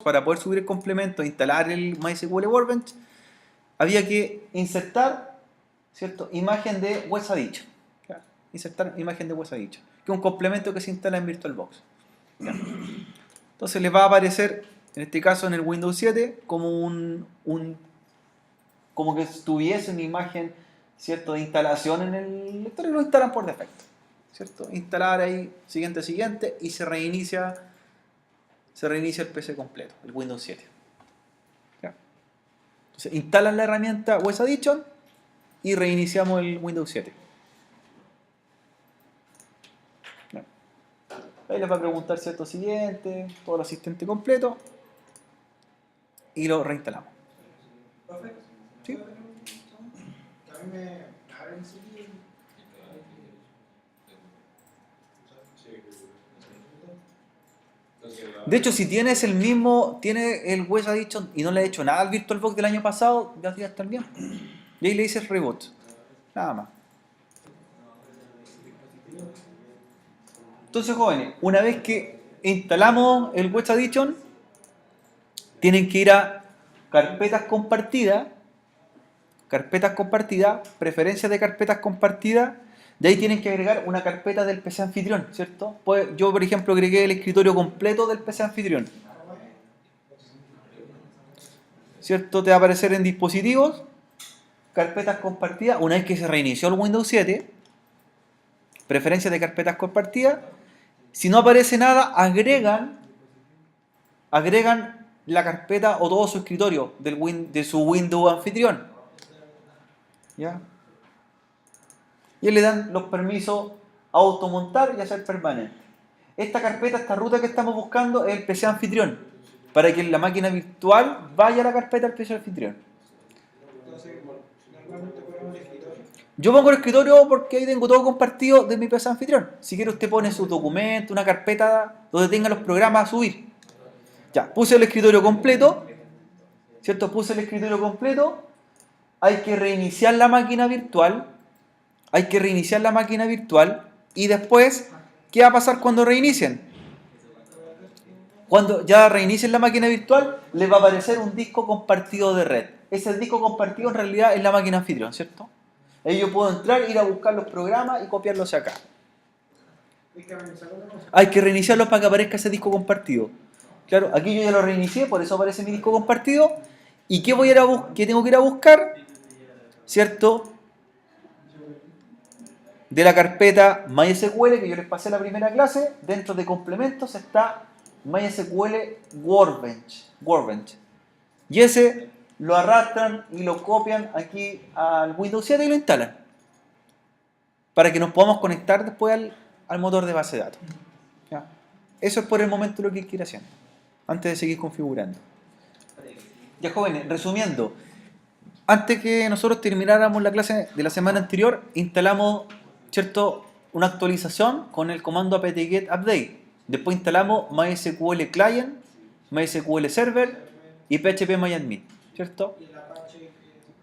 para poder subir el complemento e instalar el MySQL Workbench, había que insertar, ¿cierto?, imagen de West Addition. ¿Ya? Insertar imagen de West Addition, que es un complemento que se instala en VirtualBox. ¿Ya? Entonces les va a aparecer, en este caso en el Windows 7, como como que tuviese una imagen, ¿cierto?, de instalación en el lector, y lo instalan por defecto, ¿cierto? Instalar ahí, siguiente, y se reinicia el PC completo, el Windows 7. ¿Ya? Entonces instalan la herramienta West Addition y reiniciamos el Windows 7. ¿Ya? Ahí les va a preguntar, ¿cierto?, siguiente, todo el asistente completo, y lo reinstalamos. ¿Sí? De hecho, si tienes tiene el West Addition y no le has hecho nada al VirtualBox del año pasado, ya debería estar bien. Y ahí le dices reboot. Nada más. Entonces, jóvenes, una vez que instalamos el West Addition, tienen que ir a carpetas compartidas, preferencias de carpetas compartidas. De ahí tienen que agregar una carpeta del PC anfitrión, ¿cierto? Pues yo, por ejemplo, agregué el escritorio completo del PC anfitrión. ¿Cierto? Te va a aparecer en dispositivos, carpetas compartidas. Una vez que se reinició el Windows 7, preferencias de carpetas compartidas. Si no aparece nada, agregan la carpeta o todo su escritorio de su Windows anfitrión. ¿Ya? Y le dan los permisos a automontar y hacer permanente. Esta ruta que estamos buscando es el PC anfitrión, para que la máquina virtual vaya a la carpeta del PC anfitrión. Yo pongo el escritorio porque ahí tengo todo compartido de mi PC anfitrión. Si quiere usted pone su documento, una carpeta donde tenga los programas a subir. Ya, puse el escritorio completo, ¿cierto? Hay que reiniciar la máquina virtual. Y después, ¿qué va a pasar cuando reinicien? Cuando ya reinicien la máquina virtual, les va a aparecer un disco compartido de red. Ese disco compartido en realidad es la máquina anfitrión, ¿cierto? Ahí yo puedo entrar, ir a buscar los programas y copiarlos acá. Hay que reiniciarlos para que aparezca ese disco compartido. Claro, aquí yo ya lo reinicié, por eso aparece mi disco compartido. ¿Y qué qué tengo que ir a buscar? ¿Cierto? De la carpeta MySQL que yo les pasé en la primera clase, dentro de complementos está MySQL Workbench. Y ese lo arrastran y lo copian aquí al Windows 7 y lo instalan. Para que nos podamos conectar después al motor de base de datos. ¿Ya? Eso es por el momento lo que hay que ir haciendo, antes de seguir configurando. Ya, jóvenes, resumiendo, antes que nosotros termináramos la clase de la semana anterior, instalamos, ¿cierto?, una actualización con el comando apt-get update. Después instalamos MySQL Client, MySQL Server y PHP-MyAdmin, ¿cierto?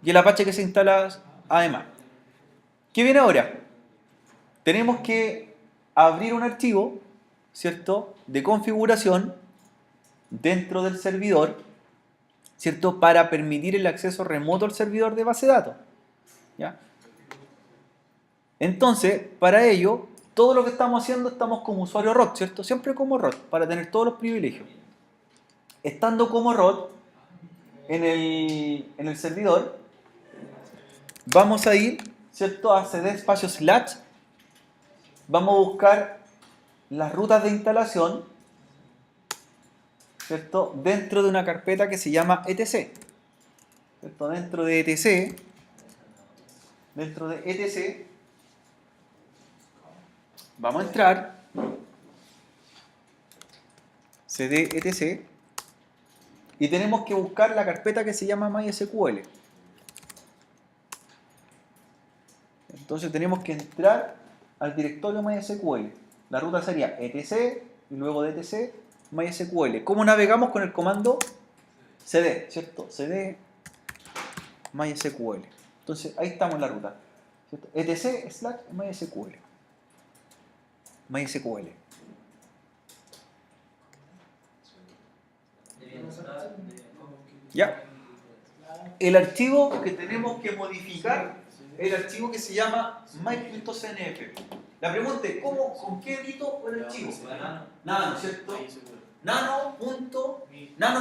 Y el Apache que se instala además. ¿Qué viene ahora? Tenemos que abrir un archivo, ¿cierto?, de configuración dentro del servidor, ¿cierto?, para permitir el acceso remoto al servidor de base de datos. ¿Ya? Entonces, para ello, todo lo que estamos haciendo, estamos como usuario root, ¿cierto? Siempre como root, para tener todos los privilegios. Estando como root en el servidor, vamos a ir, ¿cierto?, a cd espacio / vamos a buscar las rutas de instalación, ¿cierto?, dentro de una carpeta que se llama etc. ¿Cierto? Dentro de etc, vamos a entrar cd etc y tenemos que buscar la carpeta que se llama MySQL. Entonces tenemos que entrar al directorio MySQL. La ruta sería etc y luego de etc MySQL. ¿Cómo navegamos? Con el comando cd, ¿cierto? cd MySQL. Entonces ahí estamos en la ruta, ¿cierto? etc/MySQL. ¿Ya? El archivo que tenemos que modificar es el archivo que se llama my.cnf. La pregunta es, ¿con qué edito el archivo? Nano, ¿cierto? Nano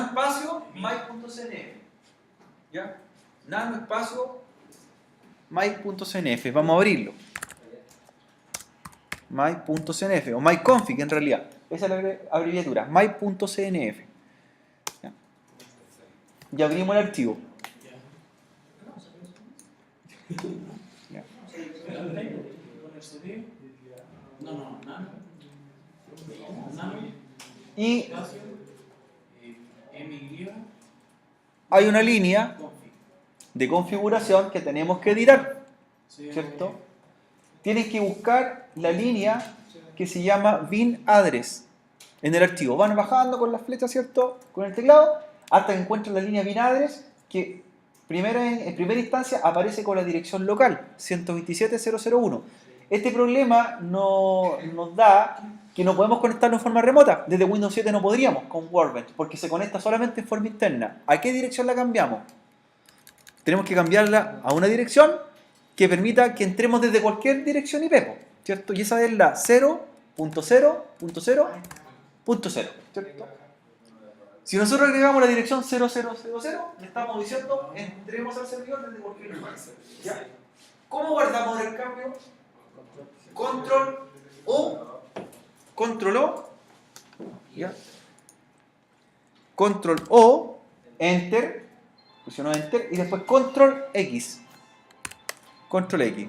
espacio my.cnf. ¿Ya? Nano espacio my.cnf. Vamos a abrirlo. My.cnf o myconfig en realidad. Esa es la abreviatura. My.cnf. ¿Ya? Y abrimos el archivo. ¿Ya? Y hay una línea de configuración que tenemos que editar, ¿cierto? Tienes que buscar la línea que se llama bin address en el archivo. Van bajando con las flechas, ¿cierto? Con el teclado, hasta que encuentran la línea bin address que en primera instancia aparece con la dirección local, 127.0.0.1. Este problema nos da que no podemos conectarlo en forma remota. Desde Windows 7 no podríamos con Workbench, porque se conecta solamente en forma interna. ¿A qué dirección la cambiamos? Tenemos que cambiarla a una dirección que permita que entremos desde cualquier dirección IP, ¿cierto? Y esa es la 0.0.0.0, ¿cierto? Si nosotros agregamos la dirección 0000, le estamos diciendo entremos al servidor desde cualquier lugar. ¿Ya? ¿Cómo guardamos el cambio? Control O, ¿ya? Control O, Enter, presionó Enter y después Control X. Control X.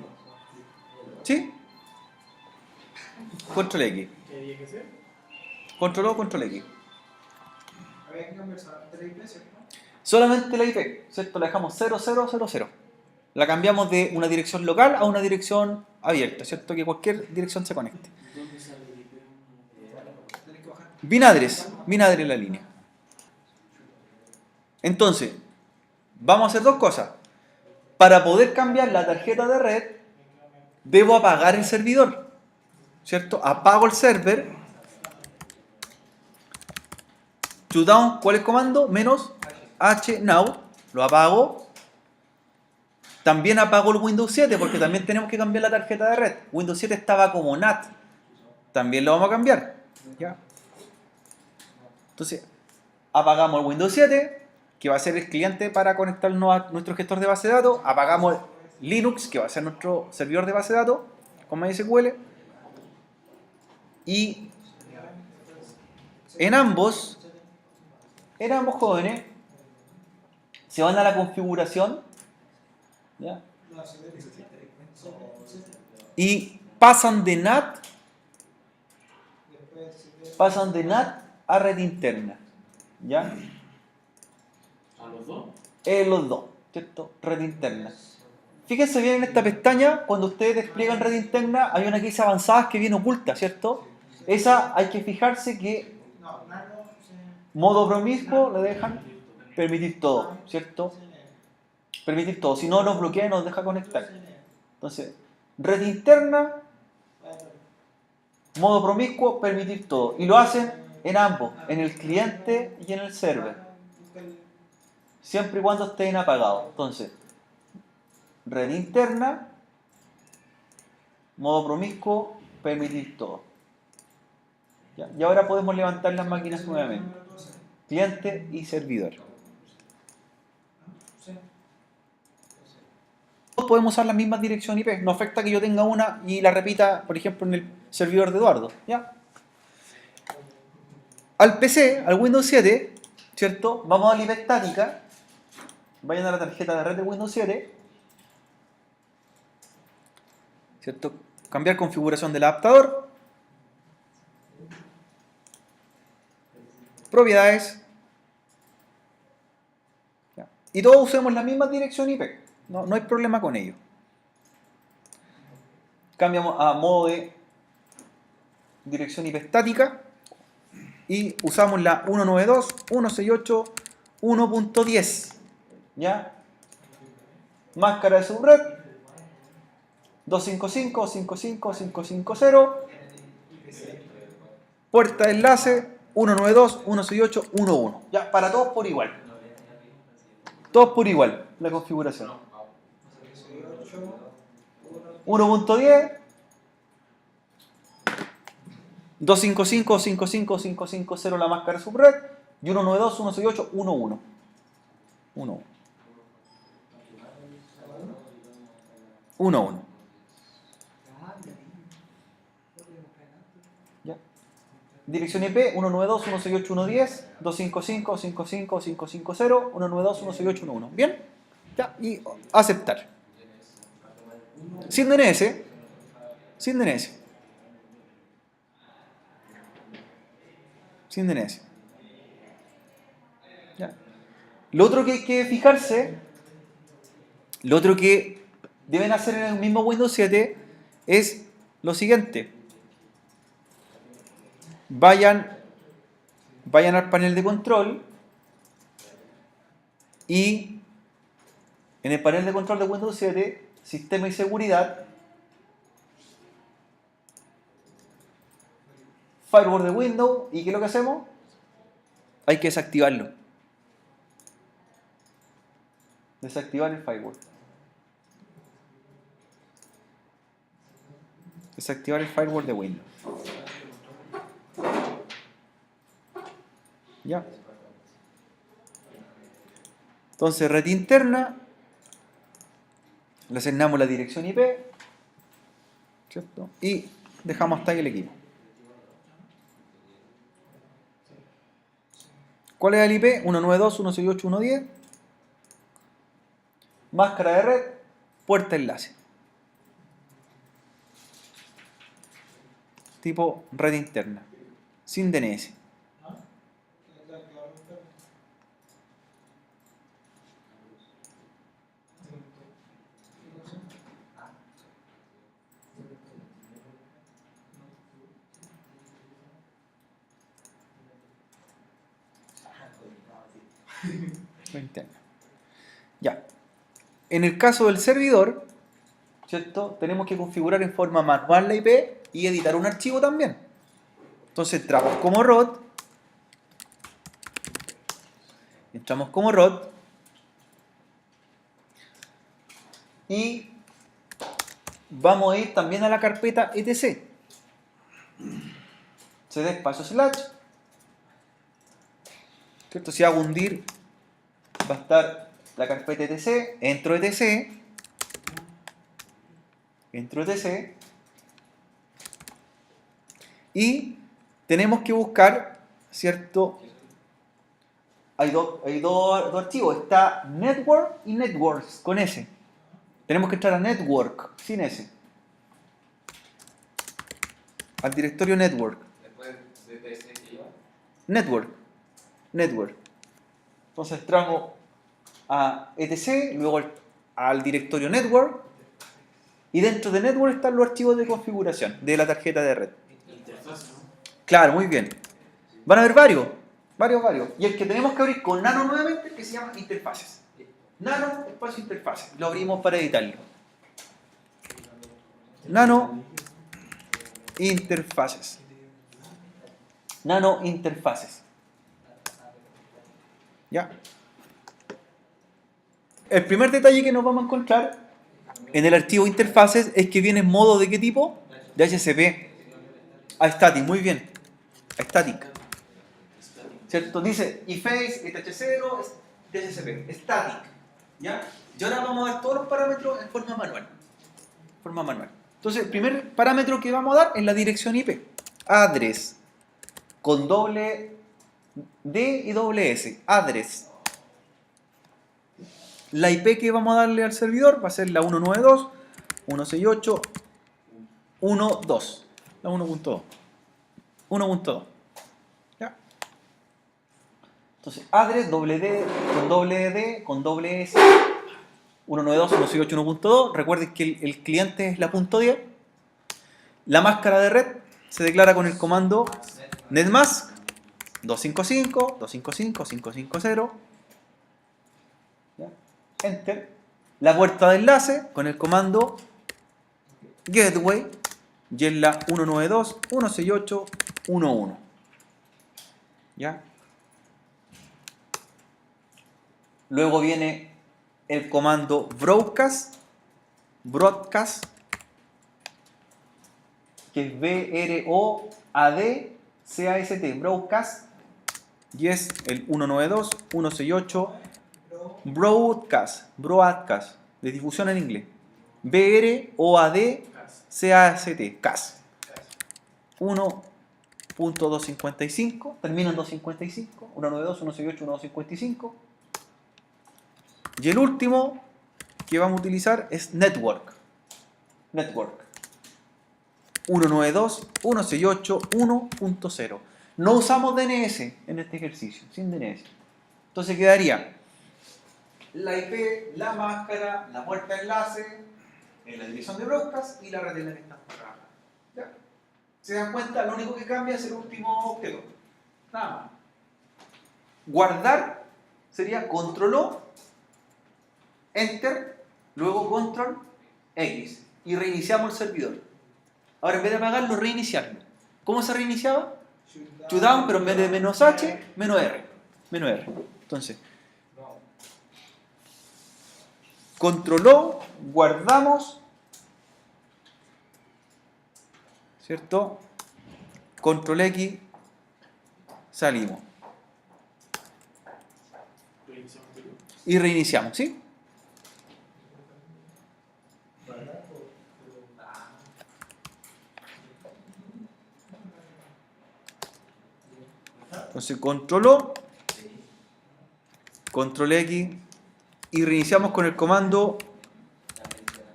¿Sí? Control X. ¿Qué había que hacer? Control O, Control X. Había que cambiar solamente la IP, ¿cierto? Solamente la IP, ¿cierto? La dejamos 0000. La cambiamos de una dirección local a una dirección abierta, ¿cierto? Que cualquier dirección se conecte. ¿Dónde sale la IP? Tenés que bajar. Bin address en la línea. Entonces, vamos a hacer dos cosas. Para poder cambiar la tarjeta de red, debo apagar el servidor, ¿cierto? Apago el server. Shutdown, ¿cuál es el comando? Menos -now, lo apago. También apago el Windows 7 porque también tenemos que cambiar la tarjeta de red. Windows 7 estaba como NAT. También lo vamos a cambiar. ¿Ya? Entonces, apagamos el Windows 7, que va a ser el cliente para conectarnos a nuestro gestor de base de datos. Apagamos Linux, que va a ser nuestro servidor de base de datos con MySQL. Y en ambos jóvenes se van a la configuración, ¿ya? Y pasan de NAT a red interna, ¿ya? ¿A los dos? Los dos, ¿cierto? Red interna. Fíjense bien en esta pestaña, cuando ustedes despliegan red interna, hay una que dice avanzadas que viene oculta, ¿cierto? Esa hay que fijarse que modo promiscuo le dejan permitir todo, ¿cierto? Permitir todo, si no nos bloquea y nos deja conectar. Entonces, red interna, modo promiscuo, permitir todo. Y lo hacen en ambos, en el cliente y en el server. Siempre y cuando estén apagados. Entonces, red interna, modo promiscuo, permitir todo. ¿Ya? Y ahora podemos levantar las máquinas nuevamente. Cliente y servidor. Todos podemos usar la misma dirección IP. No afecta que yo tenga una y la repita, por ejemplo, en el servidor de Eduardo. ¿Ya? Al PC, al Windows 7, ¿cierto? Vamos a la IP estática. Vayan a la tarjeta de red de Windows 7. ¿Cierto? Cambiar configuración del adaptador. Propiedades. ¿Ya? Y todos usemos la misma dirección IP. No hay problema con ello. Cambiamos a modo de dirección IP estática y usamos la 192.168.1.10. ¿Ya? Máscara de subred 255.55.550. Puerta de enlace 192.168.1.1. Ya, para todos por igual. Todos por igual, la configuración. 1.10, 255, 55, 550 la máscara subred y 192, 168, 1.1. 1.1. Ya. Dirección IP 192.168.1.10, 255, 55, 550, 192.168.1.1. ¿Bien? Ya, y aceptar. Sin DNS. Sin DNS. Sin DNS. Ya. Lo otro que hay que fijarse, lo otro que deben hacer en el mismo Windows 7 es lo siguiente. Vayan al panel de control y en el panel de control de Windows 7, Sistema y Seguridad, Firewall de Windows, ¿y qué es lo que hacemos? Hay que desactivarlo. Desactivar el firewall. Desactivar el firewall de Windows. ¿Ya? Entonces, red interna, le asignamos la dirección IP, ¿cierto? Y dejamos hasta ahí el equipo. ¿Cuál es el IP? 192.168.1.10. Máscara de red, puerta enlace. Tipo red interna, sin DNS. Interna. Ya. En el caso del servidor, ¿cierto? Tenemos que configurar en forma manual la IP y editar un archivo también. Entonces entramos como root. Y vamos a ir también a la carpeta etc. cd espacio slash, ¿cierto? Si hago un dir, va a estar la carpeta etc, entro etc, y tenemos que buscar, ¿cierto? Hay dos archivos, está network y networks con S. Tenemos que entrar a network sin S, al directorio network. Después de TS que iba. Network. Entonces entramos a etc, luego al directorio network, y dentro de network están los archivos de configuración de la tarjeta de red. Interfaz, ¿no? Claro, muy bien. Van a haber varios. Y el que tenemos que abrir con nano nuevamente, que se llama interfaces. Nano espacio interfaces. Lo abrimos para editarlo. Nano interfaces. ¿Ya? El primer detalle que nos vamos a encontrar en el archivo interfaces es que viene en modo ¿de qué tipo? De HCP. A static, muy bien. A static. ¿Cierto? Dice eFace, ETH0, DHCP, static. ¿Ya? Y ahora vamos a dar todos los parámetros en forma manual. Entonces, el primer parámetro que vamos a dar es la dirección IP. Address. Con doble D y doble S. Address. La IP que vamos a darle al servidor va a ser la 192.168.1.2. La 1.2. 1.2. ¿Ya? Entonces, address, doble D, con doble S, 192.168.1.2. Recuerden que el cliente es la .10. La máscara de red se declara con el comando netmask 255, 255, 550. ¿Ya? Enter. La puerta de enlace con el comando gateway y es la 192.168.1.1. ¿Ya? Luego viene el comando broadcast, que es B-R-O-A-D-C-A-S-T, broadcast, y es el 192.168 broadcast, de difusión en inglés. B-R-O-A-D-C-A-S-T, CAS. 1.255, termina en 255, 192, 168, 1.255. Y el último que vamos a utilizar es Network. 192, 168, 1.0. No usamos DNS en este ejercicio, sin DNS. Entonces quedaría la IP, la máscara, la puerta de enlace, en la dirección de broadcast y la red en la que estamos trabajando. ¿Ya? ¿Se dan cuenta? Lo único que cambia es el último objeto. Nada más. Guardar sería control O, enter, luego control X y reiniciamos el servidor. Ahora en vez de apagarlo, reiniciarlo. ¿Cómo se reiniciaba? Shutdown, pero en vez de "-h", "-r". Entonces, control O, guardamos, ¿cierto? Control X, salimos. Y reiniciamos, ¿sí? Entonces, control O, control X y reiniciamos con el comando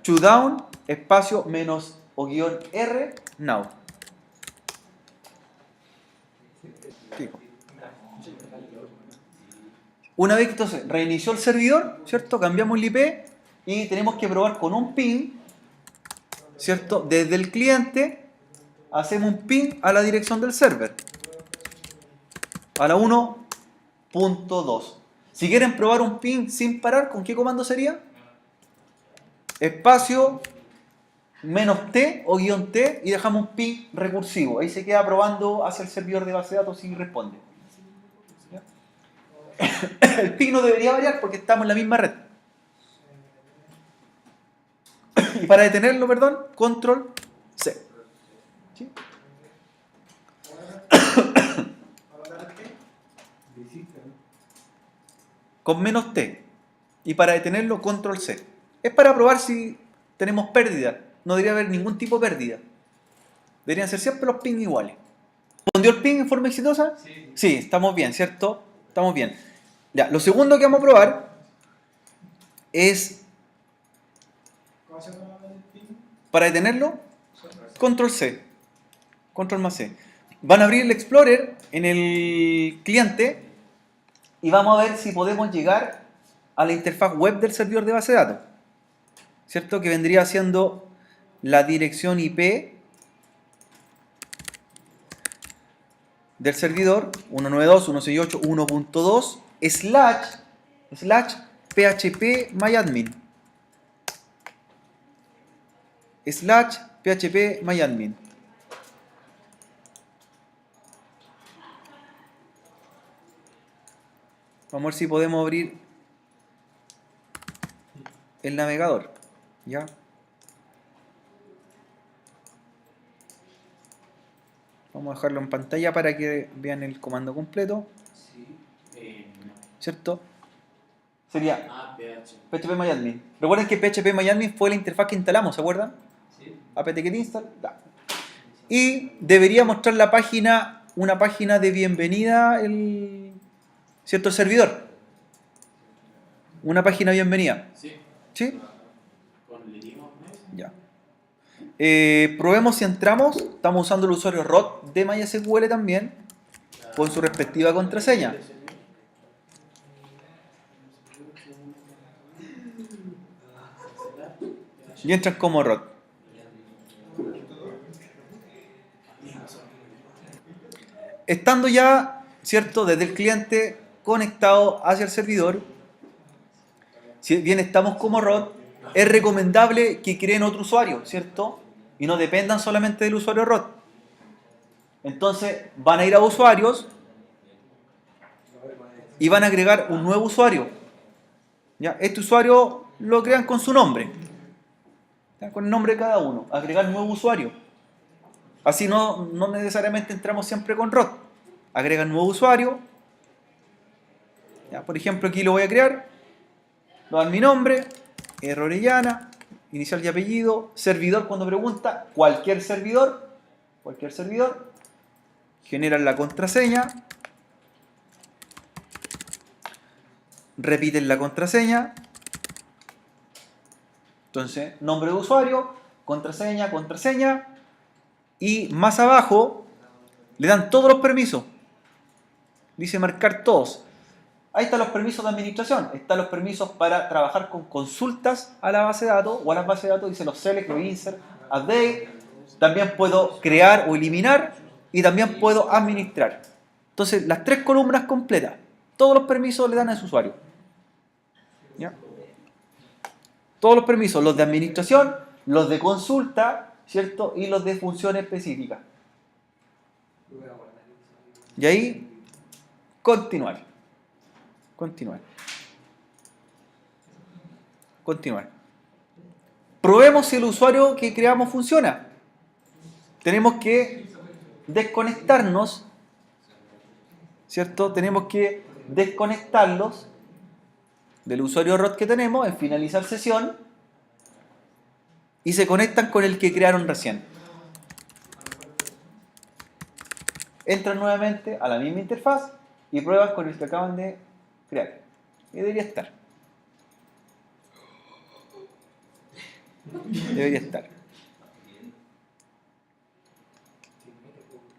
shutdown, espacio, menos o guión R, now. Fijo. Una vez que entonces reinició el servidor, ¿cierto? Cambiamos el IP y tenemos que probar con un ping, ¿cierto? Desde el cliente hacemos un ping a la dirección del server, a la 1.2. Si quieren probar un ping sin parar, ¿con qué comando sería? Espacio, menos T o guión T y dejamos un ping recursivo. Ahí se queda probando hacia el servidor de base de datos y responde. ¿Ya? El ping no debería variar porque estamos en la misma red. Y para detenerlo, perdón, control C. ¿Sí? Con menos T. Y para detenerlo, control C. Es para probar si tenemos pérdida. No debería haber ningún tipo de pérdida. Deberían ser siempre los ping iguales. ¿Respondió el ping en forma exitosa? Sí. Sí, estamos bien, ¿cierto? Estamos bien. Ya, lo segundo que vamos a probar es, ¿Cómo se llama el pin? para detenerlo, control C. Control más C. Van a abrir el Explorer en el cliente y vamos a ver si podemos llegar a la interfaz web del servidor de base de datos. ¿Cierto? Que vendría siendo la dirección IP del servidor 192.168.1.2 slash php myadmin php myadmin. Vamos a ver si podemos abrir el navegador. ¿Ya? Vamos a dejarlo en pantalla para que vean el comando completo. ¿Cierto? Sería php-myadmin. Recuerden que php-myadmin fue la interfaz que instalamos, ¿se acuerdan? Sí. apt-get install. Da. Y debería mostrar la página, una página de bienvenida, ¿cierto? El servidor. Una página de bienvenida. Sí. ¿Sí? Con Linux. Ya. Probemos si entramos. Estamos usando el usuario root de MySQL también, con su respectiva contraseña. Y entran como root. Estando ya, ¿cierto?, desde el cliente conectado hacia el servidor, si bien estamos como root, es recomendable que creen otro usuario, ¿cierto? Y no dependan solamente del usuario root. Entonces van a ir a usuarios y van a agregar un nuevo usuario. ¿Ya? Este usuario lo crean con su nombre, ¿ya? Con el nombre de cada uno. Agregar nuevo usuario. Así no necesariamente entramos siempre con root. Agregan nuevo usuario. ¿Ya? Por ejemplo, aquí lo voy a crear. Voy a dar mi nombre, Orellana, inicial y apellido, servidor cuando pregunta, cualquier servidor, generan la contraseña, repiten la contraseña, entonces nombre de usuario, contraseña, y más abajo le dan todos los permisos, dice marcar todos. Ahí están los permisos de administración, están los permisos para trabajar con consultas a la base de datos o a las bases de datos, dice los select, insert, update. También puedo crear o eliminar y también puedo administrar. Entonces, las 3 columnas completas, todos los permisos le dan a ese usuario. ¿Ya? Todos los permisos, los de administración, los de consulta, ¿cierto? Y los de función específica. Y ahí, continuar. Probemos si el usuario que creamos funciona. Tenemos que desconectarnos, ¿cierto? Tenemos que desconectarlos del usuario root que tenemos en finalizar sesión y se conectan con el que crearon recién. Entran nuevamente a la misma interfaz y prueban con el que acaban de crear. Y debería estar.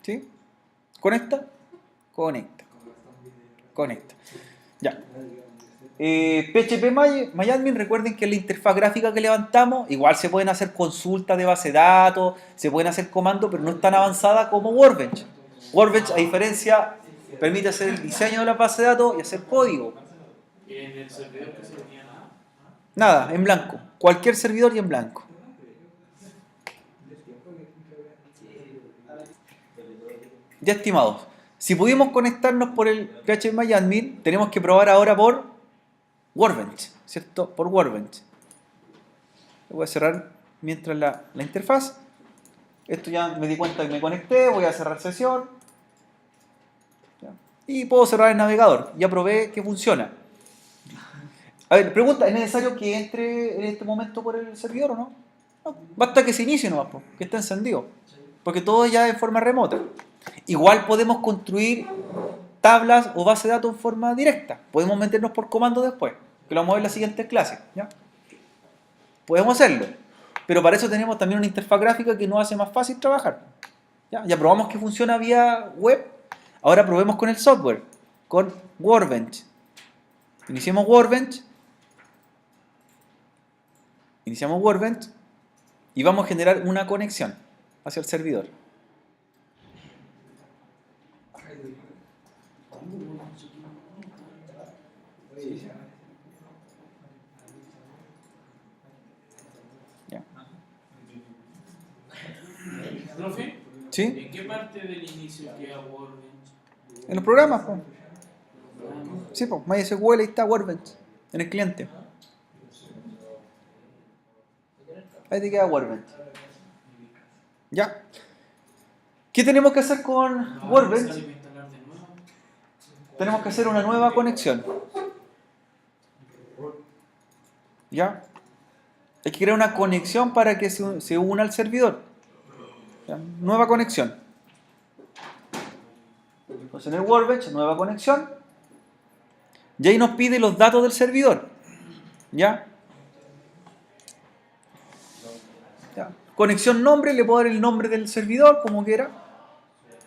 ¿Sí? ¿Conecta? Conecta. Ya. PHP MyAdmin, recuerden que en la interfaz gráfica que levantamos, igual se pueden hacer consultas de base de datos, se pueden hacer comandos, pero no es tan avanzada como Workbench. Workbench, a diferencia, permite hacer el diseño de la base de datos y hacer código. En el servidor que se tenía nada. Nada, en blanco. Cualquier servidor y en blanco. Ya, estimados, si pudimos conectarnos por el PHP MyAdmin, tenemos que probar ahora por Workbench, ¿cierto? Por Workbench. Voy a cerrar mientras la interfaz. Esto ya me di cuenta que me conecté, voy a cerrar sesión. ¿Ya? Y puedo cerrar el navegador. Ya probé que funciona. A ver, pregunta, ¿es necesario que entre en este momento por el servidor o no? No, basta que se inicie nomás, que esté encendido. Porque todo ya es en forma remota. Igual podemos construir tablas o bases de datos en forma directa. Podemos meternos por comando después, que lo vamos a ver en la siguiente clase. ¿Ya? Podemos hacerlo. Pero para eso tenemos también una interfaz gráfica que nos hace más fácil trabajar. ¿Ya? Ya probamos que funciona vía web. Ahora probemos con el software, con Workbench. Iniciamos Workbench y vamos a generar una conexión hacia el servidor. ¿Ya? ¿Profe? ¿Sí? ¿En qué parte del inicio queda Workbench? En los programas, pues. Sí, pues, MySQL está Workbench en el cliente. Ahí te queda Workbench. ¿Ya? ¿Qué tenemos que hacer con Workbench? Tenemos que hacer una nueva conexión. ¿Ya? Hay que crear una conexión para que se una al servidor. ¿Ya? Nueva conexión. Entonces en el Workbench, nueva conexión. Y ahí nos pide los datos del servidor. ¿Ya? ¿Ya? Conexión nombre, le puedo dar el nombre del servidor, como quiera.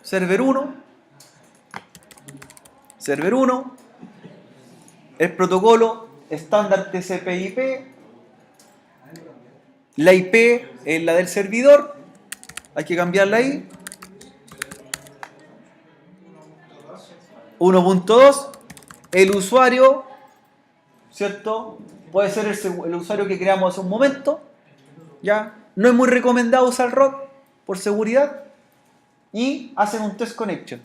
Server 1. El protocolo estándar TCP/IP. La IP es la del servidor. Hay que cambiarla ahí. 1.2. El usuario, ¿cierto? Puede ser el usuario que creamos hace un momento. ¿Ya? No es muy recomendado usar root por seguridad. Y hacen un test connection.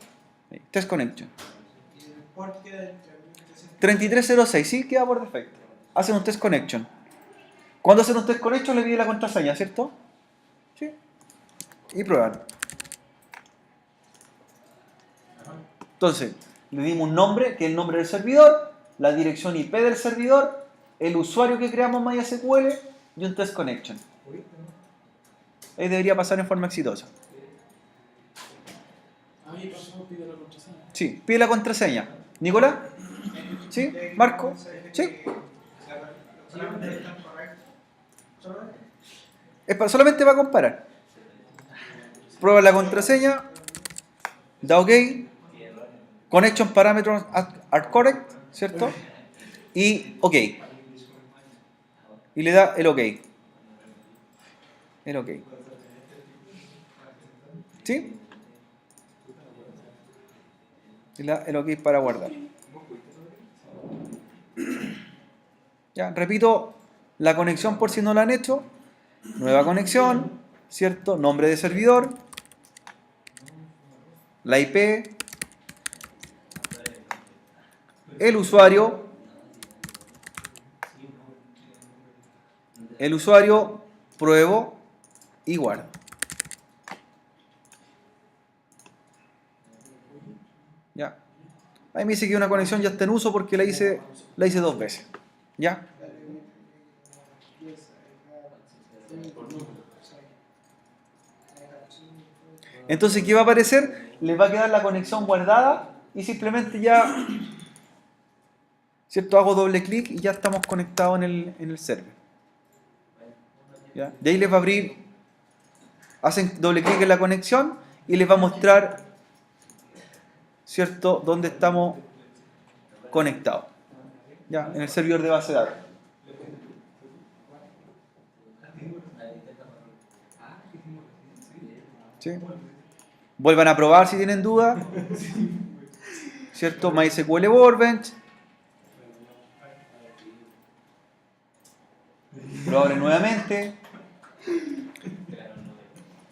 3306, sí, queda por defecto. Hacen un test connection. Cuando hacen un test connection le pide la contraseña, ¿cierto? Sí. Y prueban. Entonces, le dimos un nombre, que es el nombre del servidor, la dirección IP del servidor, el usuario que creamos en MySQL y un test connection. Ahí debería pasar en forma exitosa. Ahí pasó, pide la contraseña. Sí, pide la contraseña. ¿Nicolás? ¿Sí? ¿Marco? ¿Sí? Solamente están correctos. Solamente. Solamente va a comparar. Prueba la contraseña, da OK, connection parameters are correct, ¿cierto? Y OK. Y le da el OK. El OK. ¿Sí? Y le da el OK para guardar. Ya, repito la conexión por si no la han hecho. Nueva conexión, ¿cierto? Nombre de servidor, la IP, el usuario, pruebo y guardo. Ya. Ahí me dice que una conexión ya está en uso porque la hice 2 veces. ¿Ya? Entonces, ¿qué va a aparecer? Les va a quedar la conexión guardada y simplemente ya, ¿cierto? Hago doble clic y ya estamos conectados en el server. ¿Ya? De ahí les va a abrir, hacen doble clic en la conexión y les va a mostrar, ¿cierto?, dónde estamos conectados. ¿Ya? En el servidor de base de datos. ¿Sí? Vuelvan a probar si tienen dudas. ¿Cierto? MySQL Workbench. Lo abren nuevamente.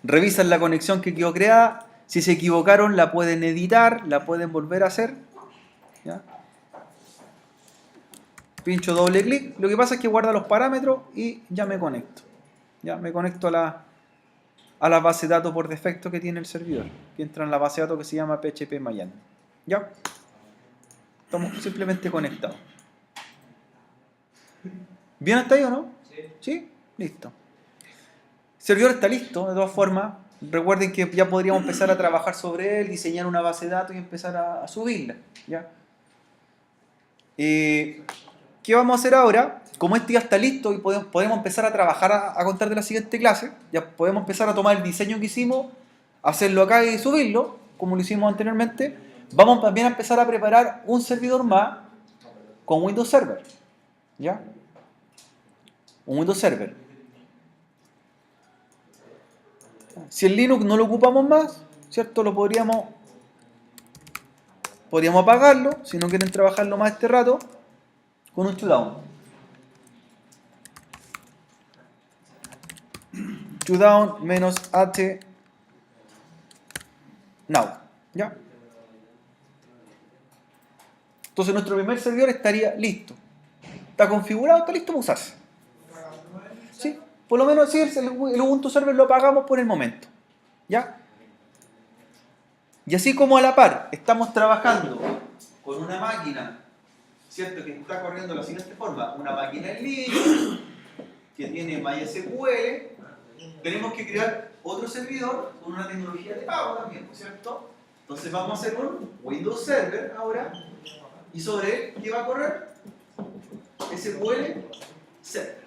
Revisan la conexión que quedó creada. Si se equivocaron, la pueden editar, la pueden volver a hacer. ¿Ya? Pincho doble clic. Lo que pasa es que guarda los parámetros y ya me conecto. Ya me conecto a la base de datos por defecto que tiene el servidor, que entra en la base de datos que se llama PHP Mayan. ¿Ya? Estamos simplemente conectados. ¿Bien hasta ahí o no? ¿Sí? Listo. El servidor está listo, de todas formas. Recuerden que ya podríamos empezar a trabajar sobre él, diseñar una base de datos y empezar a subirla. ¿Ya? ¿Qué vamos a hacer ahora? Como este ya está listo y podemos empezar a trabajar a contar de la siguiente clase, ya podemos empezar a tomar el diseño que hicimos, hacerlo acá y subirlo, como lo hicimos anteriormente. Vamos también a empezar a preparar un servidor más con Windows Server. ¿Ya? Un Windows Server. Si el Linux no lo ocupamos más, ¿cierto? Podríamos apagarlo, si no quieren trabajarlo más este rato, con un shutdown. Shutdown -h now. ¿Ya? Entonces nuestro primer servidor estaría listo. Está configurado, está listo para usarse. ¿Sí? Por lo menos sí, el Ubuntu Server lo apagamos por el momento. ¿Ya? Y así como a la par estamos trabajando con una máquina, ¿cierto?, que está corriendo de la siguiente forma, una máquina en línea que tiene MySQL, tenemos que crear otro servidor con una tecnología de pago también, ¿cierto? Entonces vamos a hacer un Windows Server ahora, y sobre él, ¿qué va a correr? SQL Server.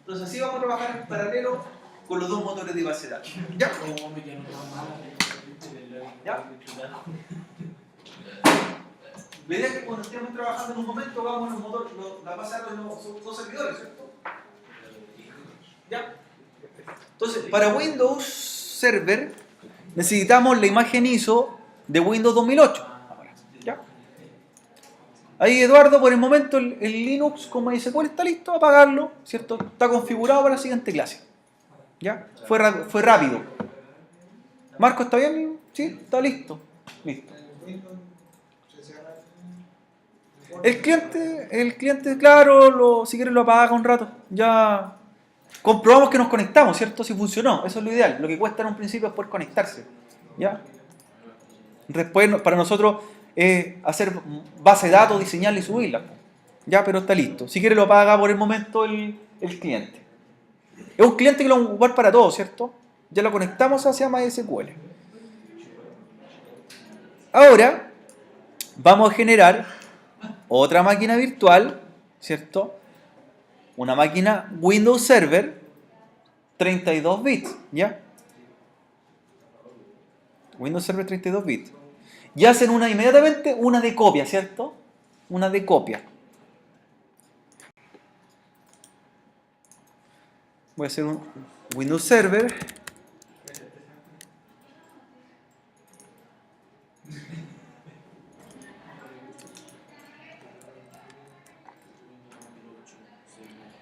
Entonces así vamos a trabajar en paralelo con los dos motores de base de datos. ¿Ya? ¿Ya? La idea es que cuando estemos trabajando en un momento hagamos la base de datos en los dos servidores, ¿cierto? ¿Ya? Entonces, para Windows Server necesitamos la imagen ISO de Windows 2008. Ahora, ¿ya? Ahí, Eduardo, por el momento el Linux como MySQL está listo, apagarlo, ¿cierto? Está configurado para la siguiente clase. ¿Ya? Fue rápido. Marco, ¿está bien? ¿Sí? ¿Está listo? Listo. El cliente, claro, si quiere lo apaga un rato. Ya comprobamos que nos conectamos, ¿cierto? Si funcionó, eso es lo ideal. Lo que cuesta en un principio es poder conectarse. ¿Ya? Después, para nosotros, hacer base de datos, diseñarla y subirla. Ya, pero está listo. Si quiere lo apaga por el momento el cliente. Es un cliente que lo vamos a ocupar para todo, ¿cierto? Ya lo conectamos hacia MySQL. Ahora, vamos a generar otra máquina virtual, ¿cierto? Una máquina Windows Server 32 bits, ¿ya? Windows Server 32 bits. Y hacen inmediatamente una de copia, ¿cierto? Una de copia. Voy a hacer un Windows Server.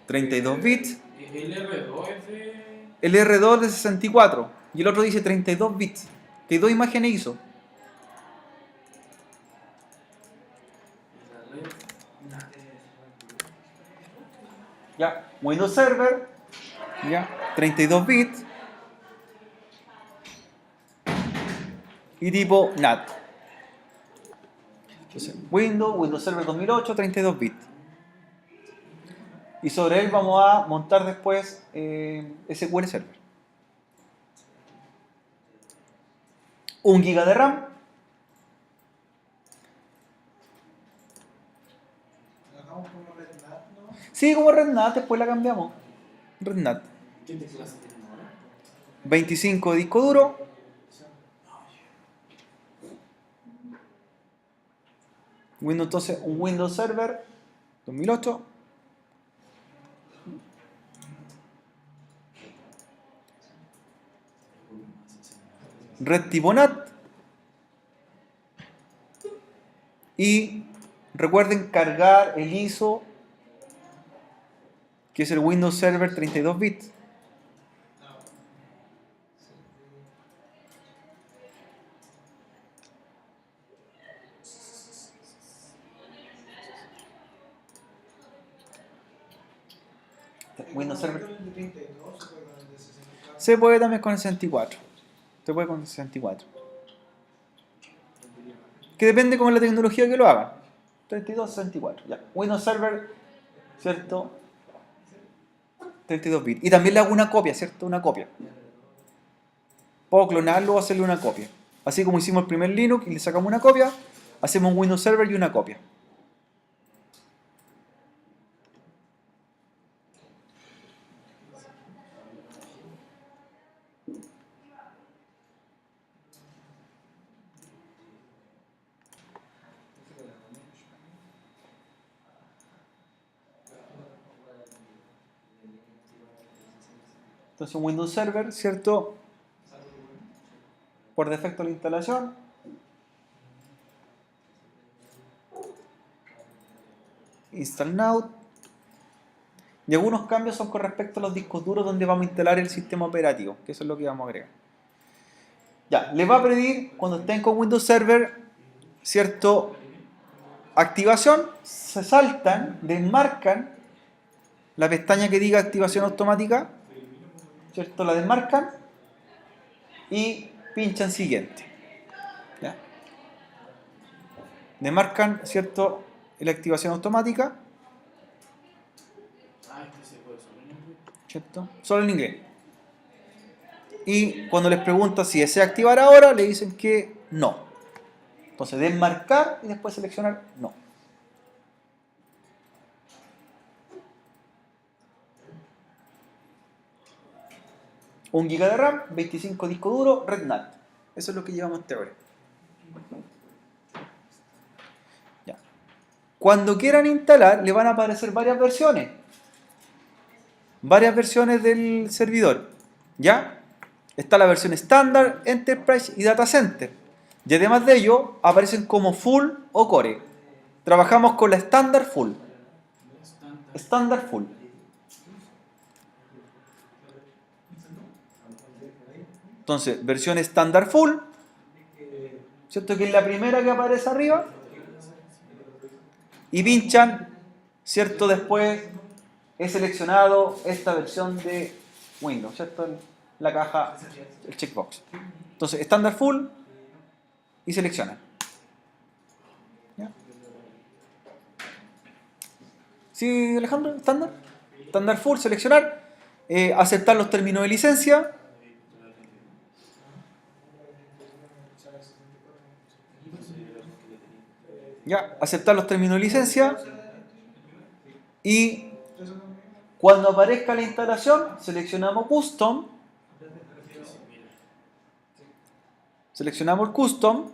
$32 bits. El R2 es de... El R2 de 64. Y el otro dice 32 bits. Que dos imágenes hizo. Ya, Windows Server. Ya, 32 bits. Y tipo NAT. Entonces, Windows Server 2008, 32 bits. Y sobre él vamos a montar después SQL Server. 1 GB de RAM. Lo hagamos como Red Hat, ¿no? Sí, como RedNat, después la cambiamos. RedNat. ¿Qué te clase tienen ahora? 25 de disco duro. Windows, entonces, un Windows Server 2008. Red tipo NAT. Y recuerden cargar el ISO, que es el Windows Server 32 bits. Windows Server. El de 32 se puede con el de 64. Se puede también con el 64. Se puede con el 64. Que depende con la tecnología que lo hagan. 32, 64. Ya. Windows Server, ¿cierto? 32 bits. Y también le hago una copia, ¿cierto? Una copia. Puedo clonarlo o hacerle una copia. Así como hicimos el primer Linux y le sacamos una copia, hacemos un Windows Server y una copia. Entonces un Windows Server, ¿cierto? Por defecto la instalación. Install now. Y algunos cambios son con respecto a los discos duros donde vamos a instalar el sistema operativo, que eso es lo que vamos a agregar. Ya, les va a pedir cuando estén con Windows Server, ¿cierto? Activación, se saltan, desmarcan la pestaña que diga activación automática, ¿cierto? La desmarcan y pinchan siguiente. ¿Ya? Desmarcan, ¿cierto? La activación automática, Ah, este se puede solo en inglés. ¿cierto? Solo en inglés. Y cuando les pregunta si desea activar ahora, le dicen que no. Entonces desmarcar y después seleccionar no. Un GB de RAM, 25 disco duro, RedNat. Eso es lo que llevamos hasta ahora. Ya. Cuando quieran instalar, le van a aparecer varias versiones. Varias versiones del servidor. ¿Ya? Está la versión estándar, Enterprise y Data Center. Y además de ello, aparecen como Full o Core. Trabajamos con la estándar Full. Estándar Full. Entonces, versión estándar Full, ¿cierto? Que es la primera que aparece arriba. y pinchan, ¿cierto? Después he seleccionado esta versión de Windows, ¿cierto? La caja, el checkbox. Entonces, estándar full y seleccionan. ¿Ya? ¿Sí, Alejandro? ¿Estándar? Estándar full, seleccionar. Aceptar los términos de licencia. Ya, aceptar los términos de licencia. Y cuando aparezca la instalación, seleccionamos Custom. Seleccionamos el Custom.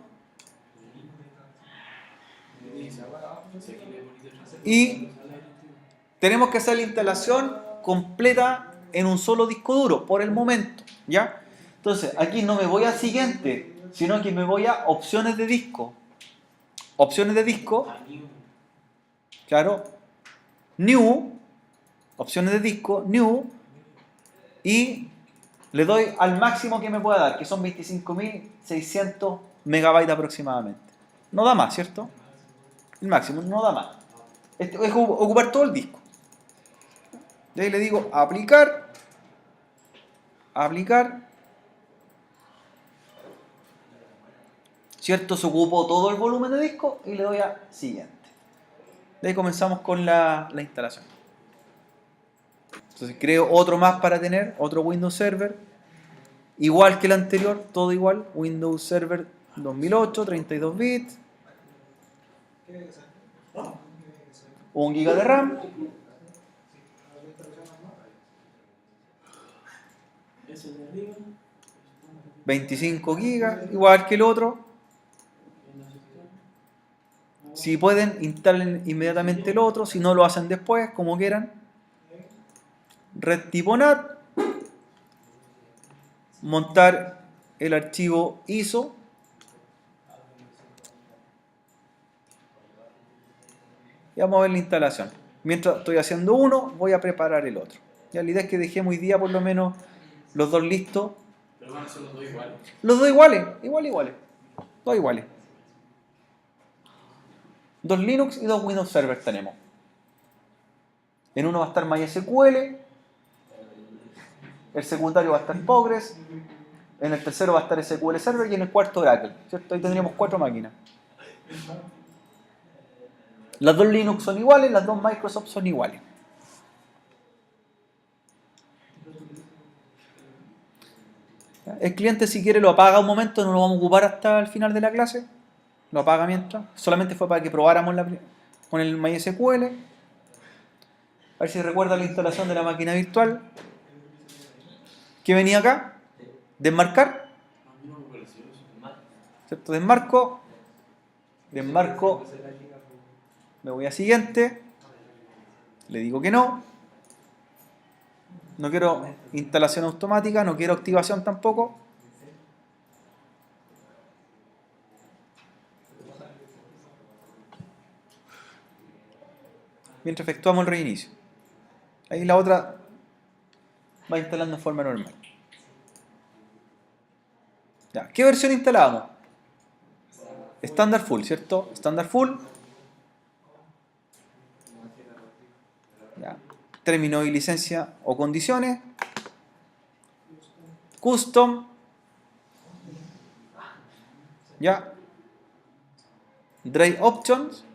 Y tenemos que hacer la instalación completa en un solo disco duro, por el momento. ¿Ya? Entonces, aquí no me voy a siguiente, sino que me voy a opciones de disco. Opciones de disco. Claro. New. Opciones de disco. New. Y le doy al máximo que me pueda dar, que son 25.600 megabytes aproximadamente. No da más, ¿cierto? El máximo, no da más. Esto es ocupar todo el disco. De ahí le digo aplicar. Aplicar. ¿Cierto? Se ocupó todo el volumen de disco y le doy a siguiente. De ahí comenzamos con la instalación. Entonces creo otro más para tener, otro Windows Server. Igual que el anterior, todo igual. Windows Server 2008, 32 bits. 1 GB de RAM. 25 GB, igual que el otro. Si pueden, instalen inmediatamente el otro. Si no, lo hacen después, como quieran. Red tipo NAT. Montar el archivo ISO. Y vamos a ver la instalación. Mientras estoy haciendo uno, voy a preparar el otro. Ya la idea es que dejemos hoy día por lo menos los dos listos. Pero van a ser los dos iguales. Los dos iguales, iguales. Dos iguales. 2 Linux y 2 Windows Server tenemos. En uno va a estar MySQL. El secundario va a estar Postgres. En el tercero va a estar SQL Server y en el cuarto Oracle. ¿Cierto? Ahí tendríamos 4 máquinas. Las 2 Linux son iguales, las 2 Microsoft son iguales. El cliente, si quiere, lo apaga un momento, no lo vamos a ocupar hasta el final de la clase. Lo apaga mientras. Solamente fue para que probáramos con el MySQL. A ver si recuerda la instalación de la máquina virtual. ¿Qué venía acá? Desmarcar. ¿Cierto? Desmarco. Desmarco. Me voy a siguiente. Le digo que no. No quiero instalación automática, no quiero activación tampoco. Mientras efectuamos el reinicio. Ahí la otra va instalando en forma normal. Ya. ¿Qué versión instalamos? Standard Full, ¿cierto? Standard Full. Ya. Término y licencia o condiciones. Custom. Ya. Drive Options.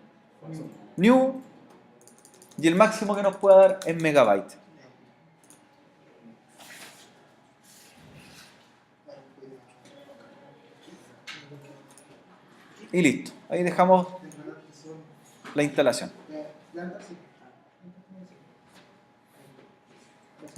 New. Y el máximo que nos pueda dar es megabyte. Y listo. Ahí dejamos la instalación.